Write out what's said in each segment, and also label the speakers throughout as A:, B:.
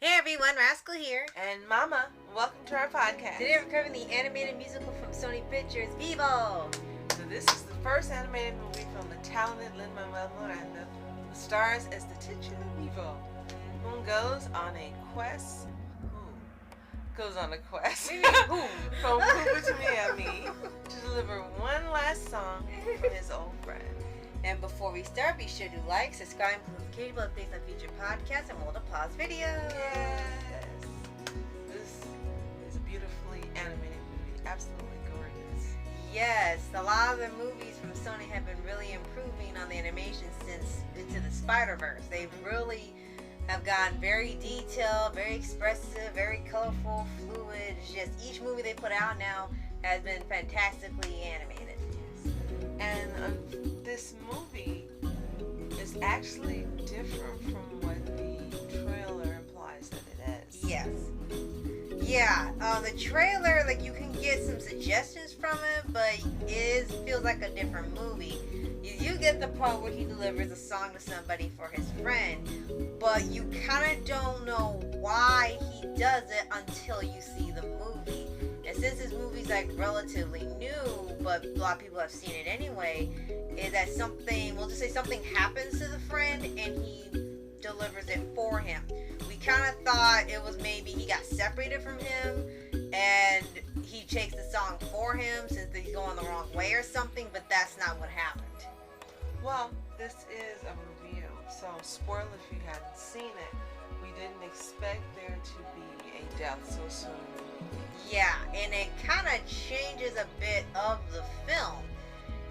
A: Hey everyone, Rascal here.
B: And Mama, welcome to our podcast.
A: Today we're covering the animated musical from Sony Pictures, Vivo.
B: So this is the first animated movie from the talented Lin Manuel Miranda, who stars as the titular Vivo, who goes on a quest. From Cuba to Miami to deliver one last song for his old friend.
A: And before we start, be sure to like, subscribe, and notification bell based on future podcasts, and roll the pause video.
B: Yes. This is a beautifully animated movie. Absolutely gorgeous.
A: Yes, a lot of the movies from Sony have been really improving on the animation since Into the Spider-Verse. They really have gotten very detailed, very expressive, very colorful, fluid. It's just each movie they put out now has been fantastically animated.
B: And this movie is actually different from what the trailer implies that it is.
A: Yes. Yeah, the trailer, like, you can get some suggestions from it, but it feels like a different movie. You get the part where he delivers a song to somebody for his friend, but you kind of don't know why he does it until you see the movie. And since this movie's like relatively new, but a lot of people have seen it anyway, is that something, we'll just say something happens to the friend and he delivers it for him. We kind of thought it was maybe he got separated from him and he takes the song for him since he's going the wrong way or something, but that's not what happened.
B: Well, this is a review, so spoiler if you haven't seen it. We didn't expect there to be a death so soon.
A: Yeah, and it kind of changes a bit of the film.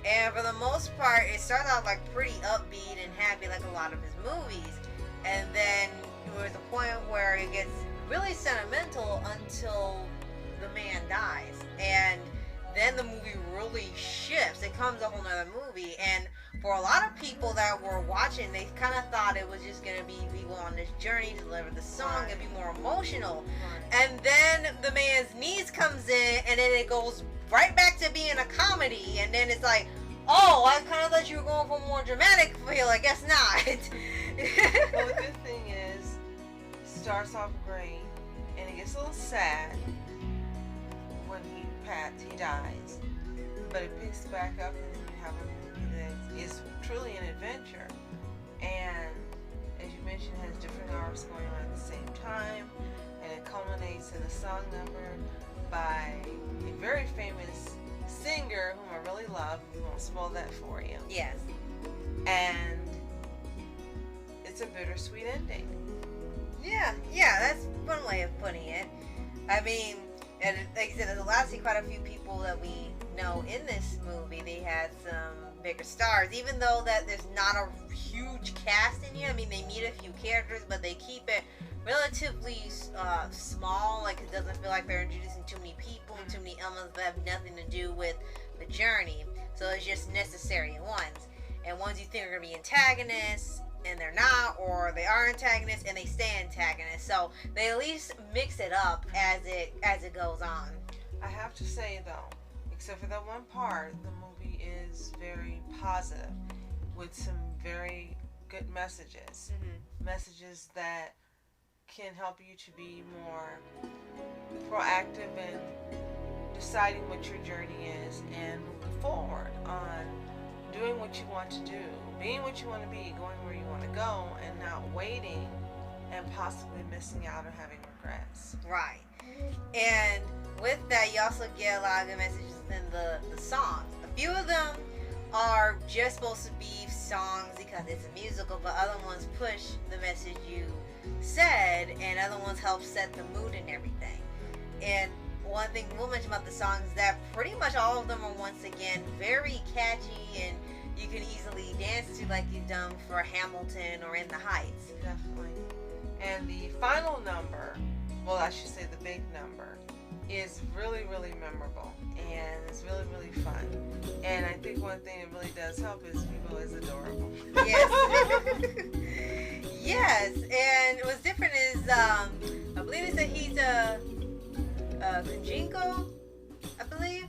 A: And for the most part, it starts out like pretty upbeat and happy like a lot of his movies. And then there's a point where it gets really sentimental until the man dies. And then the movie really shifts. It comes a whole nother movie. And for a lot of people that were watching, they kind of thought it was just going to be Vivo on this journey to deliver the song and be more emotional. Right. And then the man's niece comes in, and then it goes right back to being a comedy. And then it's like, oh, I kind of thought you were going for a more dramatic feel. I guess not.
B: Well, the good thing is, it starts off great, and it gets a little sad when he dies. But it picks back up, and then you have a that is truly an adventure, and as you mentioned, has different arcs going on at the same time, and it culminates in a song number by a very famous singer whom I really love. We won't spoil that for you.
A: Yes. And
B: it's a bittersweet ending.
A: Yeah, that's one way of putting it. I mean, and like I said, there's actually quite a few people that we know in this movie. They had some bigger stars, even though that there's not a huge cast in here. I mean, they meet a few characters, but they keep it relatively small. Like, it doesn't feel like they're introducing too many people, too many elements that have nothing to do with the journey. So it's just necessary ones. And ones you think are going to be antagonists, and they're not, or they are antagonists and they stay antagonists. So they at least mix it up as it goes on.
B: I have to say though, except for that one part, the movie is very positive with some very good messages. Mm-hmm. Messages that can help you to be more proactive in deciding what your journey is and moving forward on doing what you want to do, being what you want to be, going where you want to go, and not waiting and possibly missing out or having regrets.
A: Right. And with that, you also get a lot of good messages in the songs. A few of them are just supposed to be songs because it's a musical, but other ones push the message you said, and other ones help set the mood and everything. And one thing we'll mention about the songs is that pretty much all of them are once again very catchy, and you can easily dance to like you've done for Hamilton or In the Heights.
B: Definitely. And the final number, well, I should say the big number, is really, really memorable, and it's really, really fun. And I think one thing that really does help is Vivo is adorable.
A: Yes. Yes, and what's different is I believe they said he's a Kujinko, I believe.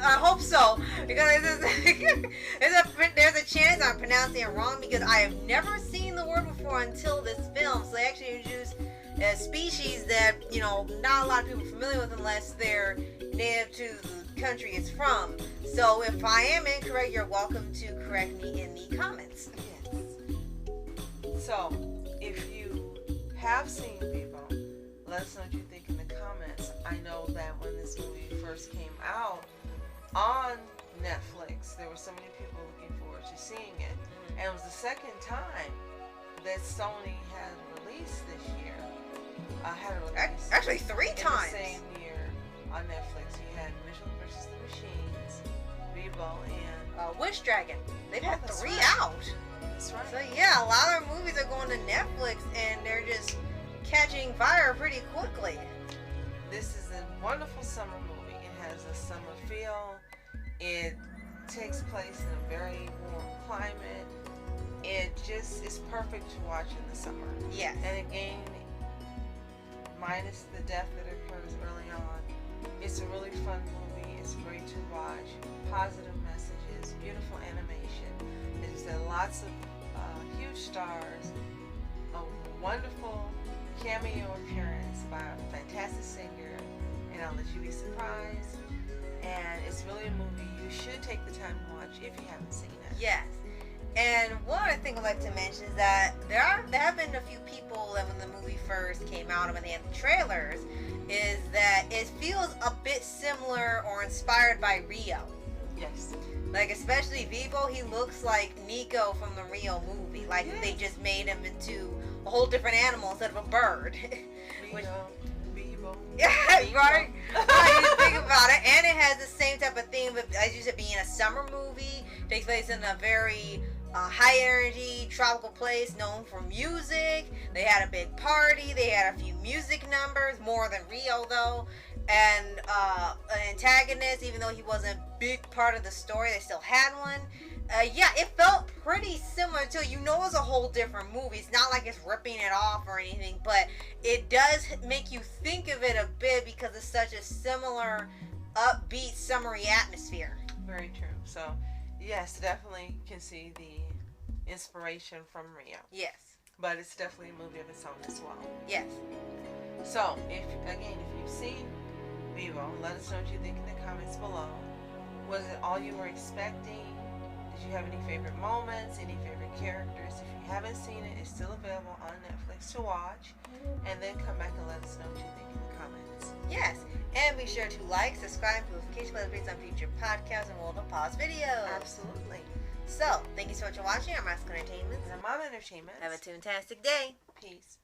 A: I hope so, because there's a chance I'm pronouncing it wrong because I have never seen the word before until this film. So they actually introduced a species that, you know, not a lot of people are familiar with unless they're native to the country it's from. So if I am incorrect, you're welcome to correct me in the comments.
B: Yes. So, if you have seen Vivo, let us know what you think in the comments. I know that when this movie first came out on Netflix, there were so many people looking forward to seeing it. And it was the second time that Sony had released this year.
A: Actually, 3 times.
B: In the same year on Netflix. You had Mitchell vs. the Machines, Vivo, and
A: Wish Dragon. They've had 3
B: right.
A: out.
B: That's right.
A: So yeah, a lot of movies are going to Netflix and they're just catching fire pretty quickly.
B: This is a wonderful summer movie. It has a summer feel. It takes place in a very warm climate. It just is perfect to watch in the summer.
A: Yes.
B: And again, minus the death that occurs early on, it's a really fun movie. It's great to watch. Positive messages, beautiful animation. There's lots of huge stars, a wonderful cameo appearance by a fantastic singer, and I'll let you be surprised. And it's really a movie you should take the time to watch if you haven't seen it.
A: Yes. And one other thing I'd like to mention is that there have been a few people that when the movie first came out and when they had the trailers, is that it feels a bit similar or inspired by Rio.
B: Yes.
A: Like, especially Vivo, he looks like Nico from the Rio movie. Like, they just made him into a whole different animal instead of a bird.
B: Vivo.
A: Yeah, right? Right, you think about it. And it has the same type of theme, but as you said, being a summer movie, takes place in a very high energy, tropical place known for music. They had a big party. They had a few music numbers, more than Rio, though. And an antagonist, even though he wasn't a big part of the story, they still had one. Yeah, it felt pretty similar to, you know, it's a whole different movie. It's not like it's ripping it off or anything, but it does make you think of it a bit because it's such a similar, upbeat, summery atmosphere.
B: Very true. So, yes, definitely can see the inspiration from Rio.
A: Yes.
B: But it's definitely a movie of its own as well.
A: Yes.
B: So, if you've seen Vivo, let us know what you think in the comments below. Was it all you were expecting? Did you have any favorite moments? Any favorite characters? If you haven't seen it, it's still available on Netflix to watch. And then come back and let us know what you think in the comments.
A: Yes. And be sure to like, subscribe, notification bells based on future podcasts and World of Paws videos.
B: Absolutely.
A: So, thank you so much for watching. I'm Rascal Entertainment.
B: And I'm Mom Entertainment.
A: Have a fantastic day.
B: Peace.